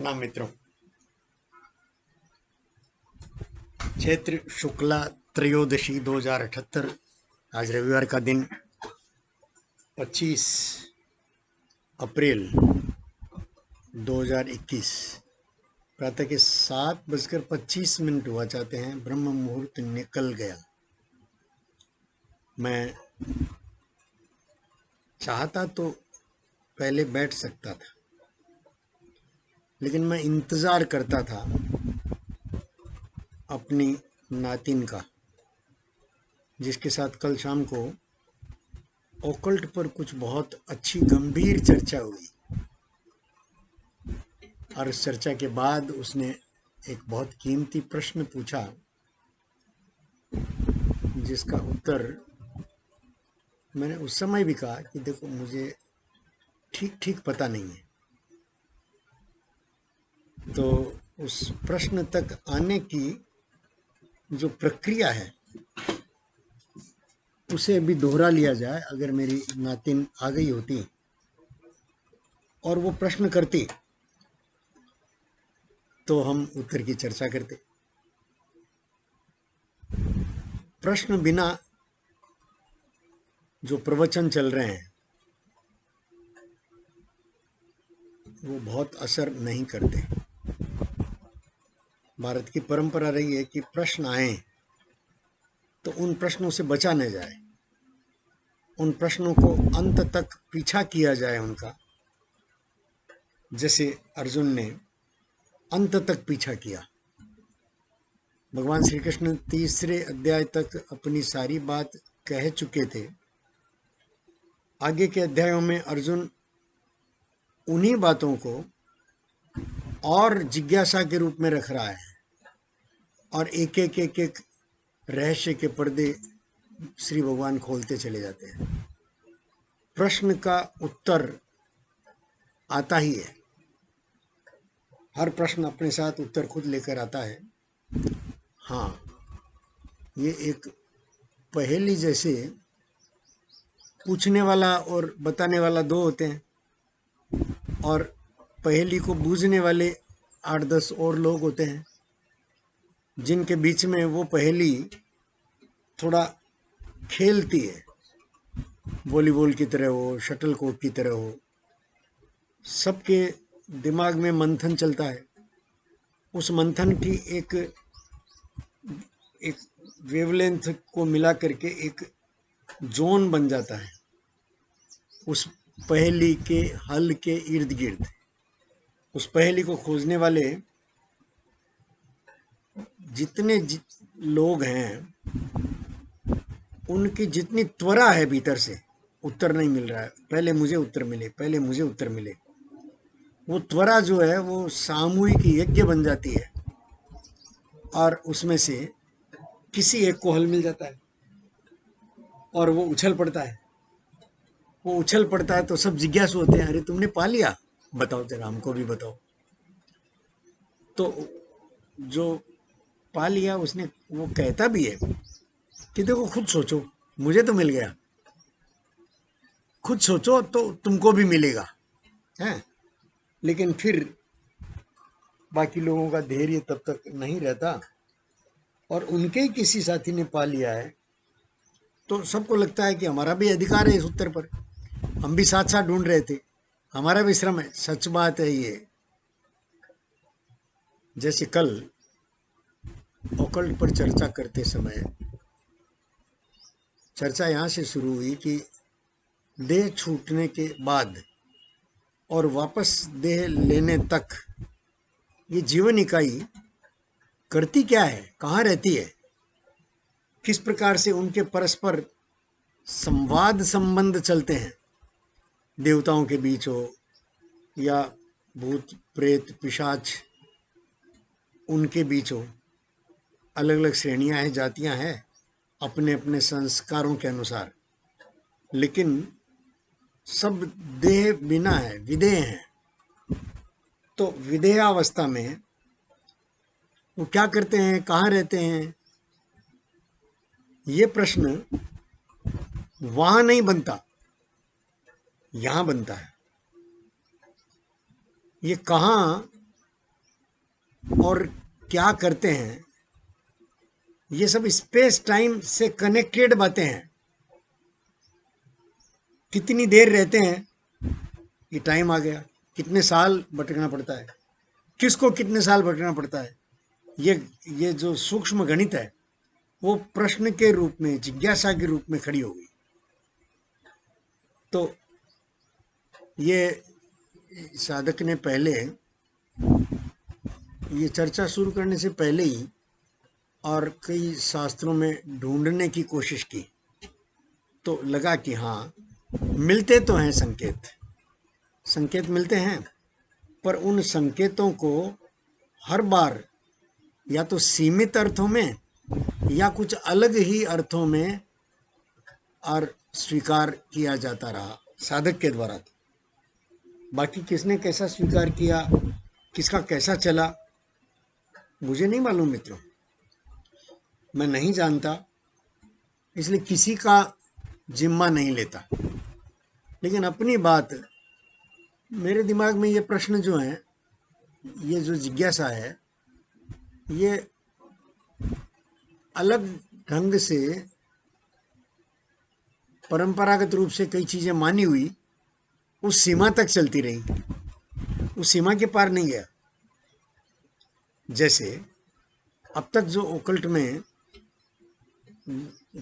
प्रणाम मित्रों। चैत्र शुक्ला त्रयोदशी 2078। आज रविवार का दिन 25 अप्रैल 2021 प्रातः के 7:25 हुआ चाहते हैं। ब्रह्म मुहूर्त निकल गया। मैं चाहता तो पहले बैठ सकता था, लेकिन मैं इंतज़ार करता था अपनी नातिन का, जिसके साथ कल शाम को ओकल्ट पर कुछ बहुत अच्छी गंभीर चर्चा हुई। और उस चर्चा के बाद उसने एक बहुत कीमती प्रश्न पूछा, जिसका उत्तर मैंने उस समय भी कहा कि देखो, मुझे ठीक ठीक पता नहीं है। तो उस प्रश्न तक आने की जो प्रक्रिया है उसे भी दोहरा लिया जाए। अगर मेरी नातिन आ गई होती और वो प्रश्न करती तो हम उत्तर की चर्चा करते। प्रश्न बिना जो प्रवचन चल रहे हैं वो बहुत असर नहीं करते। भारत की परंपरा रही है कि प्रश्न आए तो उन प्रश्नों से बचा न जाए, उन प्रश्नों को अंत तक पीछा किया जाए उनका, जैसे अर्जुन ने अंत तक पीछा किया। भगवान श्री कृष्ण तीसरे अध्याय तक अपनी सारी बात कह चुके थे। आगे के अध्यायों में अर्जुन उन्हीं बातों को और जिज्ञासा के रूप में रख रहा है और एक एक रहस्य के पर्दे श्री भगवान खोलते चले जाते हैं। प्रश्न का उत्तर आता ही है। हर प्रश्न अपने साथ उत्तर खुद लेकर आता है। हाँ, ये एक पहेली जैसे पूछने वाला और बताने वाला दो होते हैं, और पहेली को बूझने वाले 8-10 और लोग होते हैं, जिनके बीच में वो पहेली थोड़ा खेलती है। वॉलीबॉल की तरह हो, शटल कॉक की तरह हो, सबके दिमाग में मंथन चलता है। उस मंथन की एक वेवलेंथ को मिला करके एक जोन बन जाता है उस पहेली के हल के इर्द गिर्द। उस पहेली को खोजने वाले जितने लोग हैं, उनकी जितनी त्वरा है भीतर से, उत्तर नहीं मिल रहा है, पहले मुझे उत्तर मिले, पहले मुझे उत्तर मिले, वो त्वरा जो है वो सामूहिक यज्ञ बन जाती है और उसमें से किसी एक को हल मिल जाता है और वो उछल पड़ता है। वो उछल पड़ता है तो सब जिज्ञासु होते हैं, अरे तुमने पा लिया, बताओ जरा, हमको भी बताओ। तो जो पा लिया उसने वो कहता भी है कि देखो, खुद सोचो, मुझे तो मिल गया, खुद सोचो तो तुमको भी मिलेगा, है। लेकिन फिर बाकी लोगों का धैर्य तब तक नहीं रहता और उनके ही किसी साथी ने पा लिया है तो सबको लगता है कि हमारा भी अधिकार है इस उत्तर पर, हम भी साथ साथ ढूंढ रहे थे, हमारा भी श्रम है। सच बात है ये। जैसे कल ओकल्ट पर चर्चा करते समय चर्चा यहाँ से शुरू हुई कि देह छूटने के बाद और वापस देह लेने तक ये जीवन इकाई करती क्या है, कहाँ रहती है, किस प्रकार से उनके परस्पर संवाद संबंध चलते हैं, देवताओं के बीच हो या भूत प्रेत पिशाच उनके बीच हो। अलग अलग श्रेणियां हैं, जातियां हैं, अपने अपने संस्कारों के अनुसार, लेकिन सब देह बिना है, विदेह हैं। तो विदेहावस्था में वो क्या करते हैं, कहाँ रहते हैं, ये प्रश्न वहां नहीं बनता, यहां बनता है। ये कहाँ और क्या करते हैं, ये सब स्पेस टाइम से कनेक्टेड बातें हैं। कितनी देर रहते हैं, ये टाइम आ गया। कितने साल भटकना पड़ता है, किसको कितने साल भटकना पड़ता है, ये जो सूक्ष्म गणित है वो प्रश्न के रूप में, जिज्ञासा के रूप में खड़ी हो गई। तो ये साधक ने पहले, ये चर्चा शुरू करने से पहले ही और कई शास्त्रों में ढूंढने की कोशिश की, तो लगा कि हाँ, मिलते तो हैं संकेत, संकेत मिलते हैं, पर उन संकेतों को हर बार या तो सीमित अर्थों में या कुछ अलग ही अर्थों में और स्वीकार किया जाता रहा साधक के द्वारा। बाकी किसने कैसा स्वीकार किया, किसका कैसा चला, मुझे नहीं मालूम मित्रों, मैं नहीं जानता, इसलिए किसी का जिम्मा नहीं लेता। लेकिन अपनी बात, मेरे दिमाग में ये प्रश्न जो है, ये जो जिज्ञासा है, ये अलग ढंग से परंपरागत रूप से कई चीजें मानी हुई, उस सीमा तक चलती रही, उस सीमा के पार नहीं गया। जैसे अब तक जो ओकल्ट में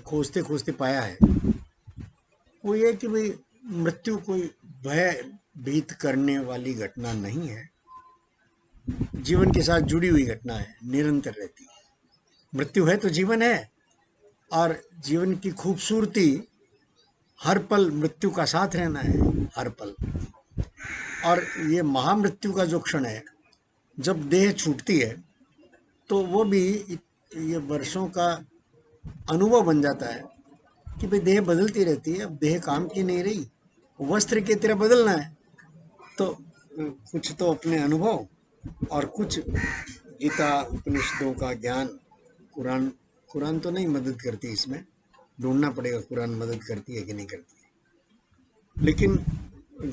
खोजते खोजते पाया है, वो ये कि भाई मृत्यु कोई भयभीत करने वाली घटना नहीं है, जीवन के साथ जुड़ी हुई घटना है, निरंतर रहती है। मृत्यु है तो जीवन है, और जीवन की खूबसूरती हर पल मृत्यु का साथ रहना है, हर पल। और ये महामृत्यु का जो क्षण है, जब देह छूटती है, तो वो भी ये वर्षों का अनुभव बन जाता है कि भाई देह बदलती रहती है, अब देह काम की नहीं रही, वस्त्र की तरह बदलना है। तो कुछ तो अपने अनुभव और कुछ गीता उपनिषदों का ज्ञान, कुरान, कुरान तो नहीं मदद करती इसमें, ढूंढना पड़ेगा कुरान मदद करती है कि नहीं करती है। लेकिन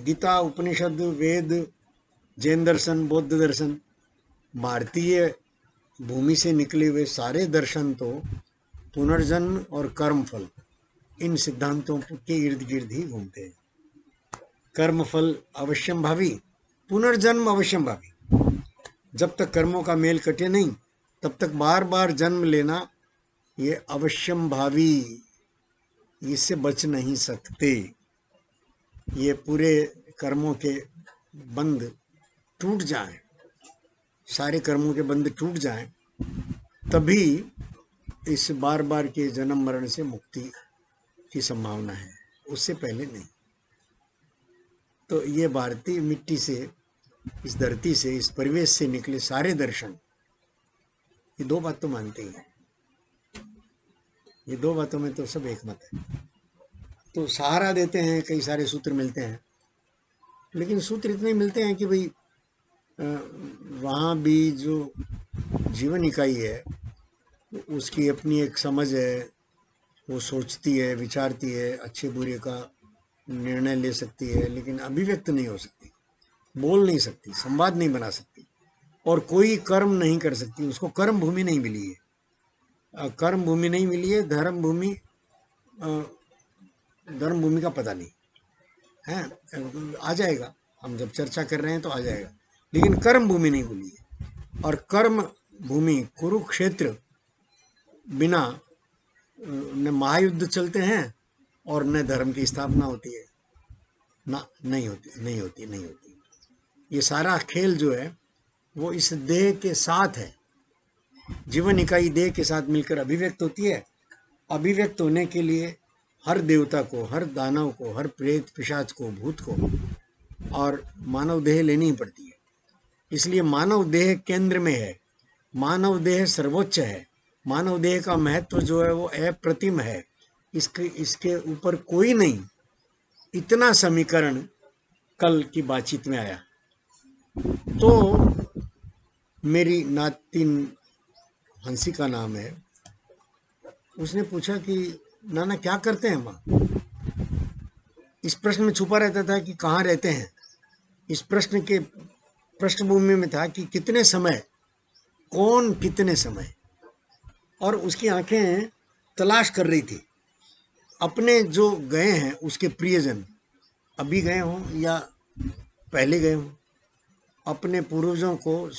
गीता, उपनिषद, वेद, जैन दर्शन, बौद्ध दर्शन, भारतीय भूमि से निकले हुए सारे दर्शन तो पुनर्जन्म और कर्मफल, इन सिद्धांतों के इर्द गिर्द ही घूमते हैं। कर्मफल अवश्यम भावी, पुनर्जन्म अवश्यम भावी। जब तक कर्मों का मेल कटे नहीं, तब तक बार बार जन्म लेना ये अवश्यम भावी, इससे बच नहीं सकते। ये पूरे कर्मों के बंध टूट जाएं, सारे कर्मों के बंध टूट जाएं, तभी इस बार बार के जन्म मरण से मुक्ति की संभावना है, उससे पहले नहीं। तो ये भारतीय मिट्टी से, इस धरती से, इस परिवेश से निकले सारे दर्शन, ये दो बात तो मानते ही हैं, ये दो बातों में तो सब एक मत है। तो सहारा देते हैं, कई सारे सूत्र मिलते हैं, लेकिन सूत्र इतने मिलते हैं कि भाई वहाँ भी जो जीवन इकाई है उसकी अपनी एक समझ है, वो सोचती है, विचारती है, अच्छे बुरे का निर्णय ले सकती है, लेकिन अभिव्यक्त नहीं हो सकती, बोल नहीं सकती, संवाद नहीं बना सकती, और कोई कर्म नहीं कर सकती। उसको कर्म भूमि नहीं मिली है, कर्म भूमि नहीं मिली है, धर्म भूमि, धर्म भूमि का पता नहीं है, आ जाएगा, हम जब चर्चा कर रहे हैं तो आ जाएगा, लेकिन कर्म भूमि नहीं मिली है। और कर्म भूमि कुरुक्षेत्र बिना न महायुद्ध चलते हैं और न धर्म की स्थापना होती है, ना, नहीं होती। ये सारा खेल जो है वो इस देह के साथ है, जीवन इकाई देह के साथ मिलकर अभिव्यक्त होती है। अभिव्यक्त होने के लिए हर देवता को, हर दानव को, हर प्रेत पिशाच को, भूत को और मानव देह लेनी ही पड़ती है। इसलिए मानव देह केंद्र में है, मानव देह सर्वोच्च है, मानव देह का महत्व जो है वो अप्रतिम है, इसके ऊपर कोई नहीं। इतना समीकरण कल की बातचीत में आया। तो मेरी नातिन, हंसी का नाम है, उसने पूछा कि नाना क्या करते हैं माँ। इस प्रश्न में छुपा रहता था कि कहाँ रहते हैं, इस प्रश्न के पृष्ठभूमि में था कि कितने समय कौन कितने समय, और उसकी आंखें तलाश कर रही थी अपने जो गए हैं उसके प्रियजन, अभी गए हों या पहले गए हों, अपने पूर्वजों को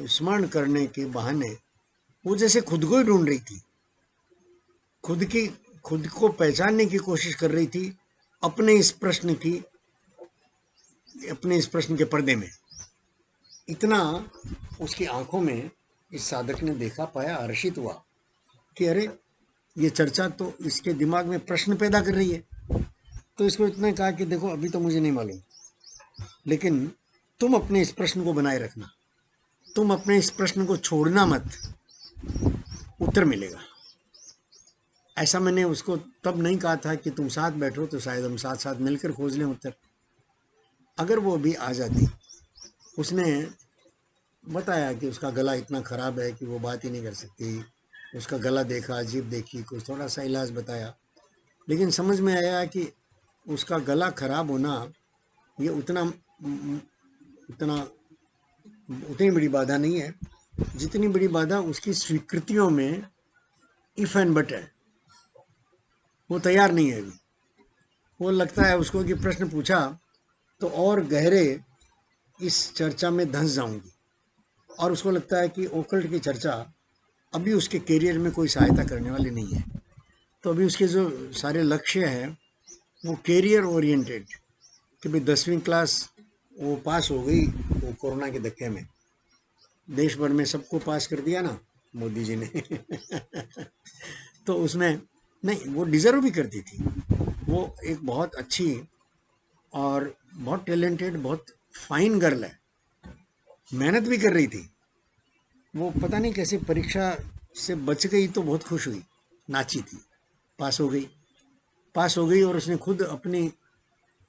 स्मरण करने के बहाने वो जैसे खुद को ही ढूंढ रही थी, खुद की खुद को पहचानने की कोशिश कर रही थी अपने इस प्रश्न के पर्दे में। इतना उसकी आंखों में इस साधक ने देखा, पाया, हर्षित हुआ कि अरे ये चर्चा तो इसके दिमाग में प्रश्न पैदा कर रही है। तो इसको इतना कहा कि देखो अभी तो मुझे नहीं मालूम, लेकिन तुम अपने इस प्रश्न को बनाए रखना, तुम अपने इस प्रश्न को छोड़ना मत, उत्तर मिलेगा। ऐसा मैंने उसको तब नहीं कहा था कि तुम साथ बैठो तो शायद हम साथ साथ मिलकर खोज लें उत्तर। अगर वो अभी आ जाती, उसने बताया कि उसका गला इतना खराब है कि वो बात ही नहीं कर सकती, उसका गला देखा, जीभ देखी, कुछ थोड़ा सा इलाज बताया, लेकिन समझ में आया कि उसका गला खराब होना ये उतना उतना उतनी बड़ी बाधा नहीं है जितनी बड़ी बाधा उसकी स्वीकृतियों में इफ एंड बट है। वो तैयार नहीं है अभी। वो लगता है उसको कि प्रश्न पूछा तो और गहरे इस चर्चा में धंस जाऊंगी, और उसको लगता है कि ओकल्ट की चर्चा अभी उसके करियर में कोई सहायता करने वाली नहीं है। तो अभी उसके जो सारे लक्ष्य हैं वो करियर ओरिएंटेड, कि भाई 10वीं क्लास वो पास हो गई, वो कोरोना के धक्के में देश भर में सबको पास कर दिया ना मोदी जी ने तो उसमें नहीं, वो डिज़र्व भी करती थी। वो एक बहुत अच्छी और बहुत टैलेंटेड, बहुत फाइन गर्ल है, मेहनत भी कर रही थी। वो पता नहीं कैसे परीक्षा से बच गई तो बहुत खुश हुई, नाची थी, पास हो गई। पास हो गई और उसने खुद अपनी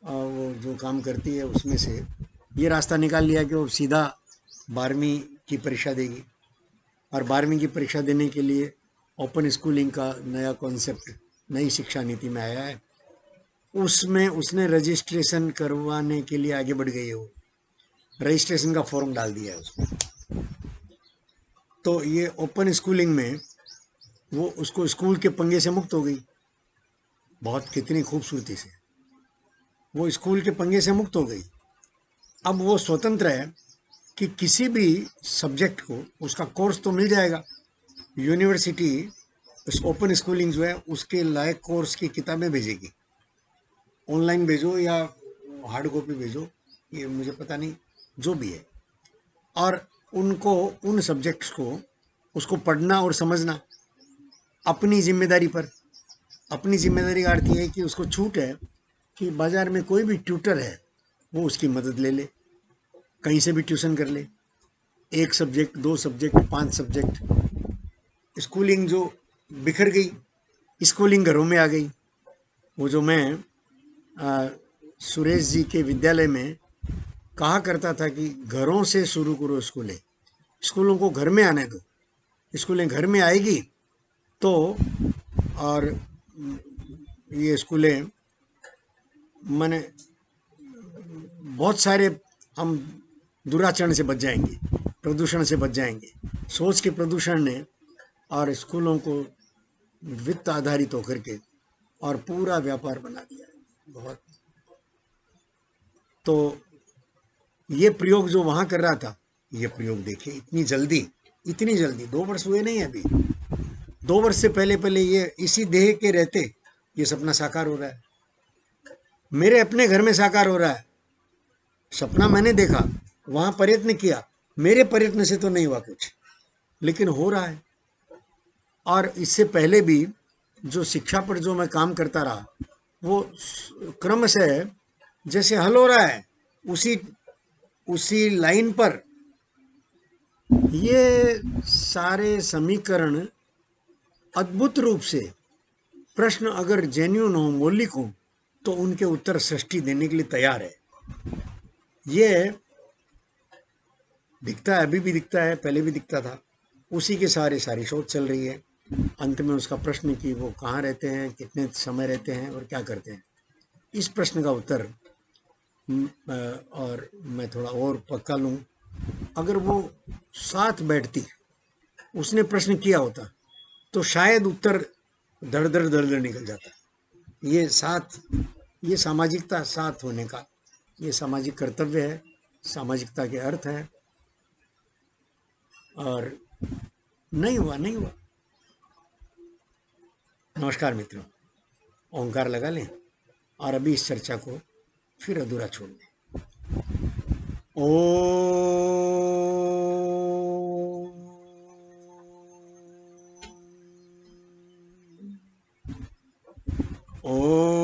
वो जो काम करती है उसमें से ये रास्ता निकाल लिया कि वो सीधा 12वीं की परीक्षा देगी, और 12वीं की परीक्षा देने के लिए ओपन स्कूलिंग का नया कॉन्सेप्ट नई शिक्षा नीति में आया है, उसमें उसने रजिस्ट्रेशन करवाने के लिए आगे बढ़ गई है। वो रजिस्ट्रेशन का फॉर्म डाल दिया है उसमें। तो ये ओपन स्कूलिंग में वो उसको स्कूल के पंगे से मुक्त हो गई, बहुत कितनी खूबसूरती से वो स्कूल के पंगे से मुक्त हो गई। अब वो स्वतंत्र है कि किसी भी सब्जेक्ट को उसका कोर्स तो मिल जाएगा, यूनिवर्सिटी उस ओपन स्कूलिंग जो है उसके लायक कोर्स की किताबें भेजेगी, ऑनलाइन भेजो या हार्ड कॉपी भेजो, ये मुझे पता नहीं, जो भी है। और उनको उन सब्जेक्ट्स को उसको पढ़ना और समझना अपनी जिम्मेदारी पर। अपनी जिम्मेदारी का अर्थ ये है कि उसको छूट है कि बाजार में कोई भी ट्यूटर है वो उसकी मदद ले ले, कहीं से भी ट्यूशन कर ले, 1 सब्जेक्ट, 2 सब्जेक्ट, 5 सब्जेक्ट। स्कूलिंग जो बिखर गई, स्कूलिंग घरों में आ गई। वो जो मैं सुरेश जी के विद्यालय में कहा करता था कि घरों से शुरू करो स्कूलें, स्कूलों को घर में आने दो, स्कूलें घर में आएगी तो, और ये स्कूलें माने बहुत सारे हम दुराचरण से बच जाएंगे, प्रदूषण से बच जाएंगे। सोच के प्रदूषण ने और स्कूलों को वित्त आधारित होकर के और पूरा व्यापार बना दिया है बहुत। तो ये प्रयोग जो वहां कर रहा था, ये प्रयोग देखिए इतनी जल्दी 2 वर्ष हुए नहीं अभी, 2 वर्ष से पहले पहले ये इसी देह के रहते ये सपना साकार हो रहा है, मेरे अपने घर में साकार हो रहा है। सपना मैंने देखा, वहां प्रयत्न किया, मेरे प्रयत्न से तो नहीं हुआ कुछ, लेकिन हो रहा है। और इससे पहले भी जो शिक्षा पर जो मैं काम करता रहा वो क्रम से जैसे हल हो रहा है उसी उसी लाइन पर ये सारे समीकरण अद्भुत रूप से, प्रश्न अगर जेन्युइन हो, मौलिक हो, तो उनके उत्तर सृष्टि देने के लिए तैयार है। ये दिखता है, अभी भी दिखता है, पहले भी दिखता था। उसी के सारी शोध चल रही है। अंत में उसका प्रश्न कि वो कहाँ रहते हैं, कितने समय रहते हैं और क्या करते हैं, इस प्रश्न का उत्तर और मैं थोड़ा और पक्का लूँ, अगर वो साथ बैठती उसने प्रश्न किया होता तो शायद उत्तर धड़ धड़ धड़ धड़ निकल जाता। ये साथ, ये सामाजिकता, साथ होने का ये सामाजिक कर्तव्य है, सामाजिकता के अर्थ है। और नहीं हुआ, नहीं हुआ। नमस्कार मित्रों, ओंकार लगा लें और अभी इस चर्चा को फिर अधूरा छोड़ दें। ओ ओ